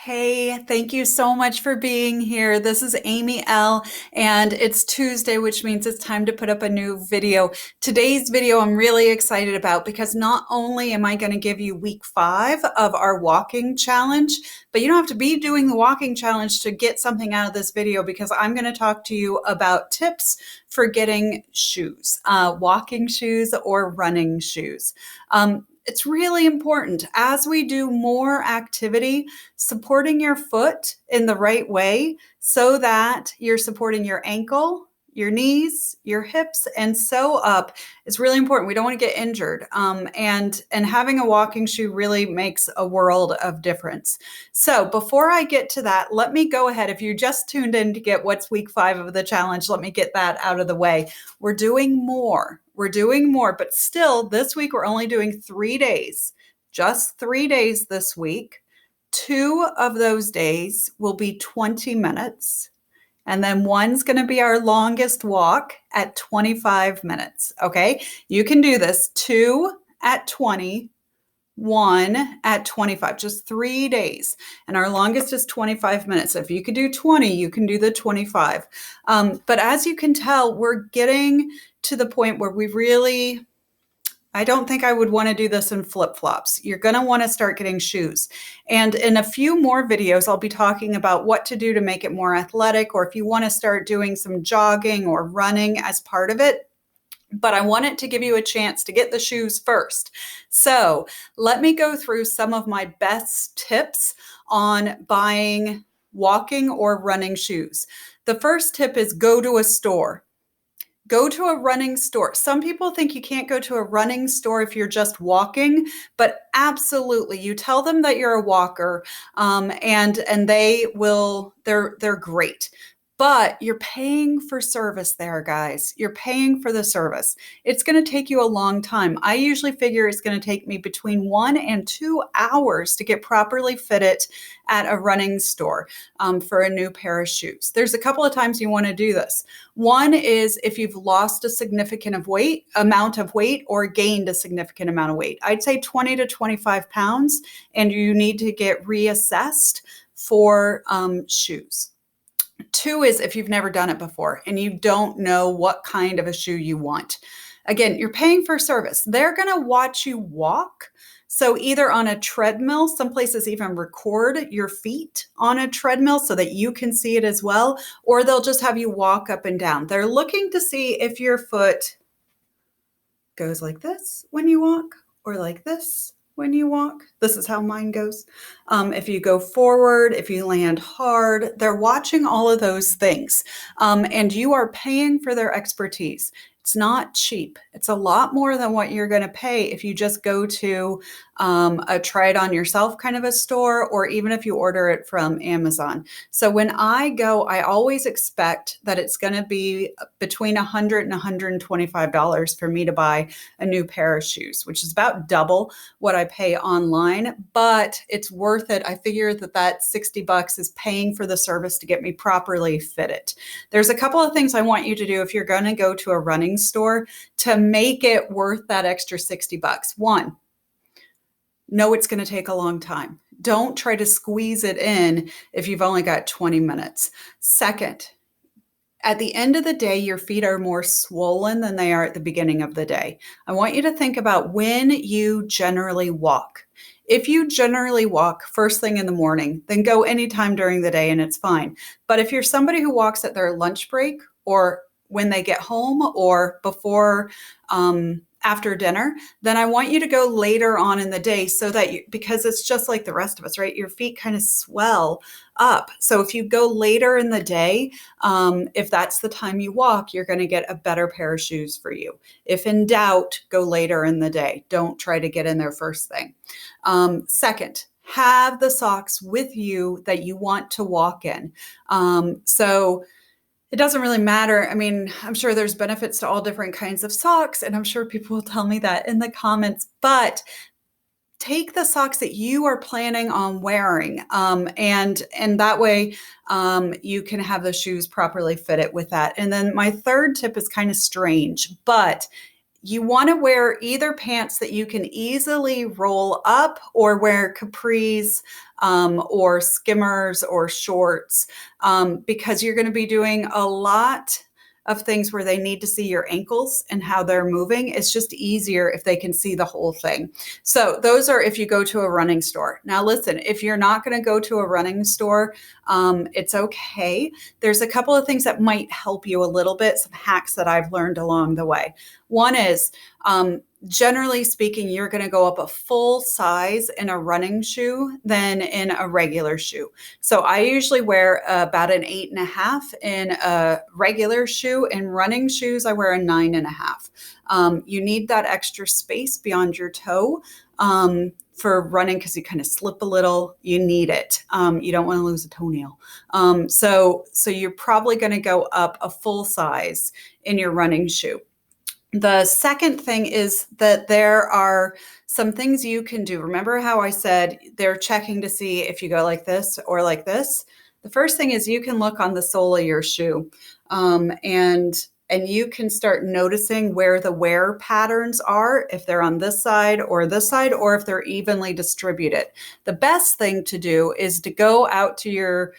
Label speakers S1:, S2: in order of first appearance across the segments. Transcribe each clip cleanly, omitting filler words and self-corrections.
S1: Hey, thank you so much for being here. This is Amy L, and it's Tuesday, which means it's time to put up a new video. Today's video I'm really excited about because not only am I going to give you week 5 of our walking challenge, but you don't have to be doing the walking challenge to get something out of this video because I'm going to talk to you about tips for getting shoes, walking shoes or running shoes. It's really important as we do more activity, supporting your foot in the right way so that you're supporting your ankle, your knees, your hips, and so up is really important. We don't want to get injured. And having a walking shoe really makes a world of difference. So before I get to that, let me go ahead. If you just tuned in to get what's week 5 of the challenge, let me get that out of the way. We're doing more. But still, this week we're only doing 3 days, just 3 days this week. 2 of those days will be 20 minutes. And then one's going to be our longest walk at 25 minutes. Okay. You can do this 2 at 20, 1 at 25, just 3 days. And our longest is 25 minutes. If you could do 20, you can do the 25. But as you can tell, we're getting to the point where I don't think I would want to do this in flip-flops. You're going to want to start getting shoes. And in a few more videos, I'll be talking about what to do to make it more athletic, or if you want to start doing some jogging or running as part of it. But I wanted to give you a chance to get the shoes first. So let me go through some of my best tips on buying walking or running shoes. The first tip is go to a store. Go to a running store. Some people think you can't go to a running store if you're just walking, but absolutely, you tell them that you're a walker, and they will. They're great. But you're paying for service there, guys. You're paying for the service. It's going to take you a long time. I usually figure it's going to take me between 1 and 2 hours to get properly fitted at a running store for a new pair of shoes. There's a couple of times you want to do this. One is if you've lost a significant amount of weight or gained a significant amount of weight. I'd say 20 to 25 pounds, and you need to get reassessed for shoes. 2 is if you've never done it before and you don't know what kind of a shoe you want. Again, you're paying for service. They're going to watch you walk. So either on a treadmill, some places even record your feet on a treadmill so that you can see it as well, or they'll just have you walk up and down. They're looking to see if your foot goes like this when you walk or like this when you walk. This is how mine goes. If you go forward, if you land hard, they're watching all of those things. And you are paying for their expertise. It's not cheap. It's a lot more than what you're going to pay if you just go to a try it on yourself kind of a store, or even if you order it from Amazon. So when I go, I always expect that it's going to be between $100 and $125 for me to buy a new pair of shoes, which is about double what I pay online, but it's worth it. I figure that 60 bucks is paying for the service to get me properly fitted. There's a couple of things I want you to do if you're going to go to a running store to make it worth that extra 60 bucks. One, know it's going to take a long time. Don't try to squeeze it in if you've only got 20 minutes. Second, at the end of the day, your feet are more swollen than they are at the beginning of the day. I want you to think about when you generally walk. If you generally walk first thing in the morning, then go anytime during the day and it's fine. But if you're somebody who walks at their lunch break or when they get home or before after dinner, then I want you to go later on in the day so that because it's just like the rest of us, right? Your feet kind of swell up. So if you go later in the day, if that's the time you walk, you're going to get a better pair of shoes for you. If in doubt, go later in the day. Don't try to get in there first thing. Second, have the socks with you that you want to walk in. So it doesn't really matter. I mean, I'm sure there's benefits to all different kinds of socks, and I'm sure people will tell me that in the comments, but take the socks that you are planning on wearing, and that way you can have the shoes properly fitted with that. And then my third tip is kind of strange, but You want to wear either pants that you can easily roll up or wear capris or skimmers or shorts because you're going to be doing a lot of things where they need to see your ankles and how they're moving. It's just easier if they can see the whole thing. So those are if you go to a running store. Now listen, if you're not going to go to a running store, it's okay. There's a couple of things that might help you a little bit, some hacks that I've learned along the way. One is generally speaking, you're going to go up a full size in a running shoe than in a regular shoe. So I usually wear about an 8.5 in a regular shoe. In running shoes, I wear a 9.5. You need that extra space beyond your toe for running because you kind of slip a little. You need it. You don't want to lose a toenail. So you're probably going to go up a full size in your running shoe. The second thing is that there are some things you can do. Remember how I said they're checking to see if you go like this or like this? The first thing is you can look on the sole of your shoe and you can start noticing where the wear patterns are, if they're on this side, or if they're evenly distributed. The best thing to do is to go out to your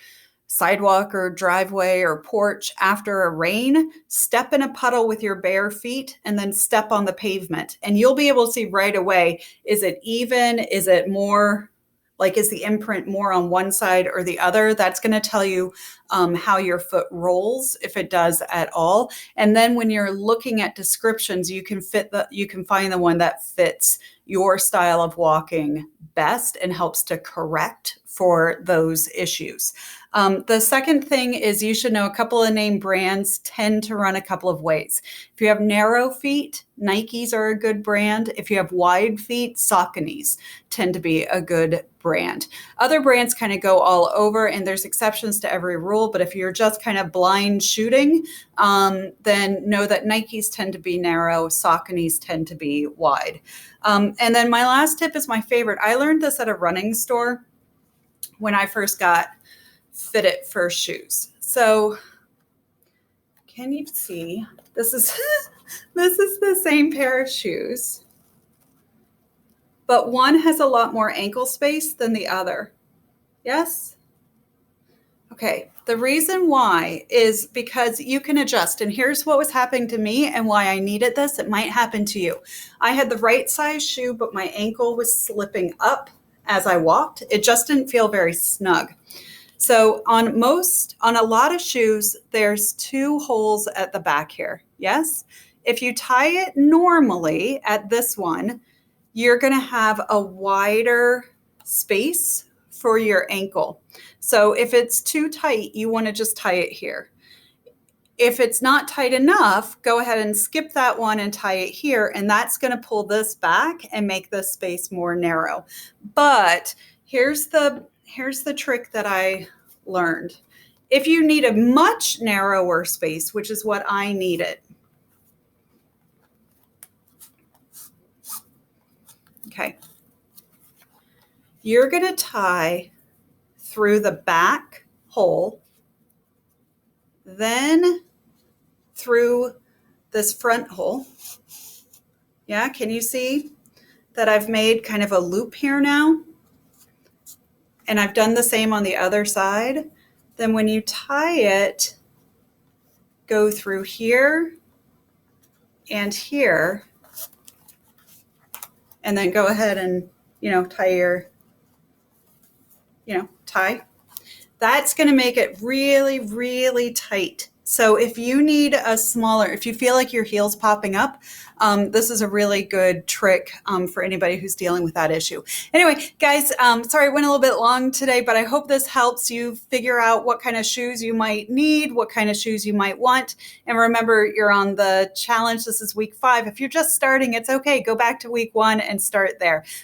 S1: sidewalk or driveway or porch after a rain, step in a puddle with your bare feet, and then step on the pavement. And you'll be able to see right away, is it even? Is it more? Like, is the imprint more on one side or the other? That's going to tell you how your foot rolls, if it does at all. And then when you're looking at descriptions, you can find the one that fits your style of walking best and helps to correct for those issues. The second thing is you should know a couple of name brands tend to run a couple of ways. If you have narrow feet, Nikes are a good brand. If you have wide feet, Sauconys tend to be a good brand. Other brands kind of go all over, and there's exceptions to every rule. But if you're just kind of blind shooting, then know that Nikes tend to be narrow, Sauconys tend to be wide. And then my last tip is my favorite. I learned this at a running store when I first got fitted for shoes. So can you see, this is this is the same pair of shoes, but one has a lot more ankle space than the other. Yes? Okay, the reason why is because you can adjust. And here's what was happening to me and why I needed this. It might happen to you. I had the right size shoe, but my ankle was slipping up as I walked. It just didn't feel very snug. So on a lot of shoes, there's 2 holes at the back here. Yes? If you tie it normally at this one, you're going to have a wider space for your ankle. So if it's too tight, you want to just tie it here. If it's not tight enough, go ahead and skip that one and tie it here. And that's going to pull this back and make this space more narrow. But here's the trick that I learned. If you need a much narrower space, which is what I needed. Okay. You're going to tie through the back hole, then through this front hole. Yeah, can you see that I've made kind of a loop here now? And I've done the same on the other side. Then when you tie it, go through here and here, and then go ahead and, tie your, tie. That's going to make it really, really tight. So if you need if you feel like your heel's popping up, this is a really good trick for anybody who's dealing with that issue. Anyway, guys, sorry it went a little bit long today, but I hope this helps you figure out what kind of shoes you might need, what kind of shoes you might want. And remember, you're on the challenge. This is week 5. If you're just starting, it's okay. Go back to week 1 and start there.